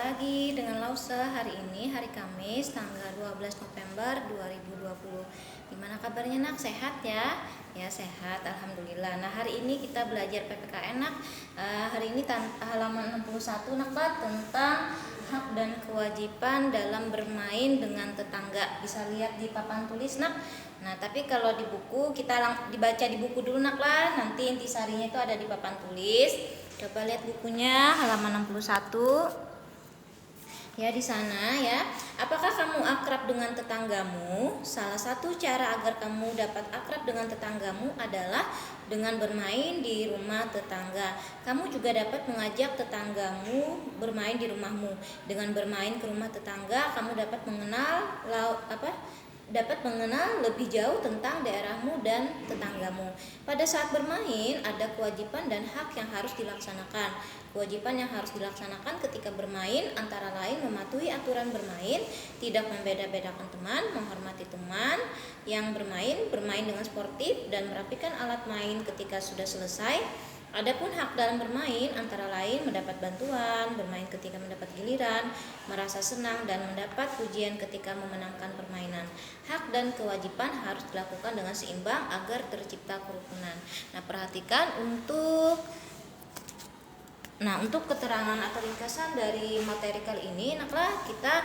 lagi dengan Lause. Hari ini hari Kamis tanggal 12 November 2020. Gimana kabarnya nak? Sehat ya? Ya sehat, alhamdulillah. Nah hari ini kita belajar PPKN nak. Hari ini halaman 61 nak Pak, tentang hak dan kewajiban dalam bermain dengan tetangga. Bisa lihat di papan tulis nak. Nah tapi kalau di buku kita dibaca di buku dulu nak lah. Nanti intisarinya itu ada di papan tulis. Coba lihat bukunya halaman 61. Ya di sana ya. Apakah kamu akrab dengan tetanggamu? Salah satu cara agar kamu dapat akrab dengan tetanggamu adalah dengan bermain di rumah tetangga. Kamu juga dapat mengajak tetanggamu bermain di rumahmu. Dengan bermain ke rumah tetangga, kamu dapat mengenal lebih jauh tentang daerahmu dan tetanggamu. Pada saat bermain, ada kewajiban dan hak yang harus dilaksanakan. Kewajiban yang harus dilaksanakan ketika bermain antara lain mematuhi aturan bermain, tidak membeda-bedakan teman, menghormati teman yang bermain dengan sportif, dan merapikan alat main ketika sudah selesai. Adapun hak dalam bermain antara lain mendapat bantuan, bermain ketika mendapat giliran, merasa senang dan mendapat pujian ketika memenangkan permainan. Hak dan kewajiban harus dilakukan dengan seimbang agar tercipta kerukunan. Nah, perhatikan untuk keterangan atau ringkasan dari materi kali ini, naklah kita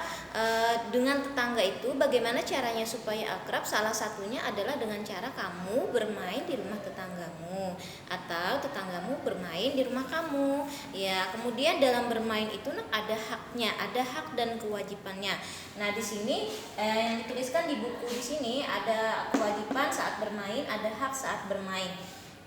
dengan tetangga itu bagaimana caranya supaya akrab. Salah satunya adalah dengan cara kamu bermain di rumah tetanggamu atau tetanggamu bermain di rumah kamu. Ya, kemudian dalam bermain itu ada haknya, ada hak dan kewajibannya. Nah, di sini yang dituliskan di buku di sini ada kewajiban saat bermain, ada hak saat bermain.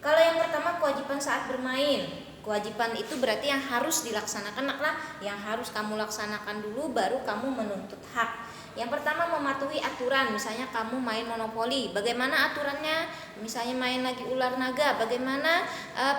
Kalau yang pertama kewajiban saat bermain. Kewajiban itu berarti yang harus dilaksanakan naklah, yang harus kamu laksanakan dulu baru kamu menuntut hak. Yang pertama mematuhi aturan, misalnya kamu main monopoli, bagaimana aturannya? Misalnya main lagi ular naga, bagaimana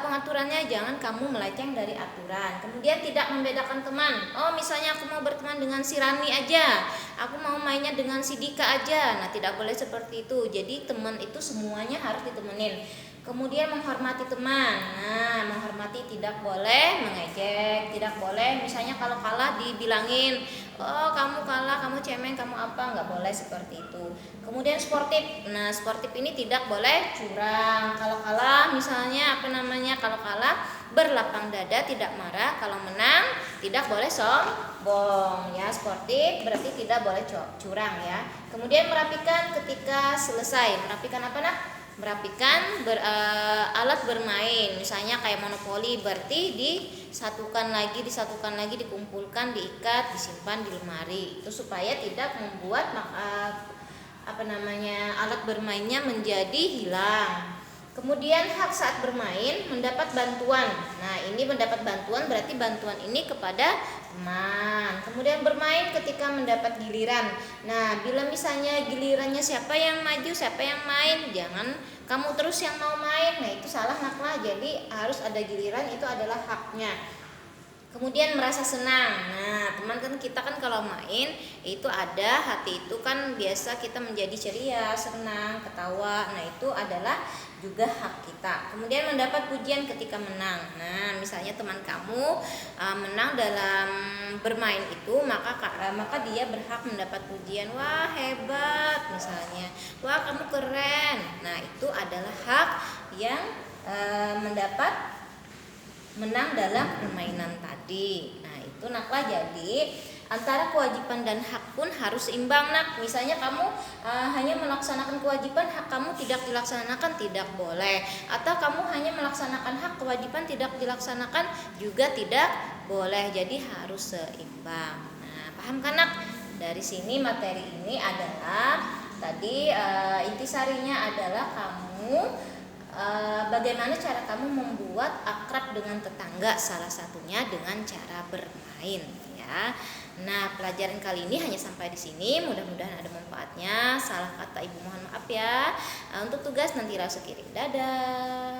pengaturannya? Jangan kamu melenceng dari aturan. Kemudian tidak membedakan teman. Oh, misalnya aku mau berteman dengan si Rani aja, aku mau mainnya dengan si Dika aja. Nah, tidak boleh seperti itu. Jadi teman itu semuanya harus ditemenin. Kemudian menghormati teman. Nah, menghormati tidak boleh mengejek, tidak boleh misalnya kalau kalah dibilangin, oh kamu kalah, kamu cemeng, kamu apa, nggak boleh seperti itu. Kemudian sportif. Nah, sportif ini tidak boleh curang. Kalau kalah misalnya kalau kalah berlapang dada, tidak marah. Kalau menang tidak boleh sombong. Ya, sportif berarti tidak boleh curang ya. Kemudian merapikan ketika selesai. Merapikan apa nak? Merapikan alat bermain, misalnya kayak monopoli, berarti disatukan lagi, dikumpulkan, diikat, disimpan di lemari. Itu supaya tidak membuat alat bermainnya menjadi hilang. Kemudian hak saat bermain mendapat bantuan. Nah, ini mendapat bantuan berarti bantuan ini kepada teman. Kemudian bermain ketika mendapat giliran. Nah, bila misalnya gilirannya siapa yang maju, siapa yang main, jangan kamu terus yang mau main. Nah, itu salah naklah. Jadi harus ada giliran, itu adalah haknya. Kemudian merasa senang. Nah, teman kan kita kan kalau main itu ada hati itu kan biasa kita menjadi ceria, senang, ketawa. Nah, itu adalah juga hak kita. Kemudian mendapat pujian ketika menang. Nah, misalnya teman kamu menang dalam bermain itu, maka dia berhak mendapat pujian. Wah, hebat misalnya. Wah, kamu keren. Nah, itu adalah hak yang mendapat menang dalam permainan tadi. Nah, itu naklah. Jadi antara kewajiban dan hak pun harus seimbang nak. Misalnya kamu hanya melaksanakan kewajiban, hak kamu tidak dilaksanakan, tidak boleh. Atau kamu hanya melaksanakan hak, kewajiban tidak dilaksanakan, juga tidak boleh. Jadi harus seimbang. Nah, paham kan nak? Dari sini materi ini adalah tadi intisarinya adalah kamu bagaimana cara kamu membuat akrab dengan tetangga, salah satunya dengan cara bermain ya. Nah, pelajaran kali ini hanya sampai di sini. Mudah-mudahan ada manfaatnya. Salah kata ibu mohon maaf ya. Untuk tugas nanti rasa kirim. Dadah.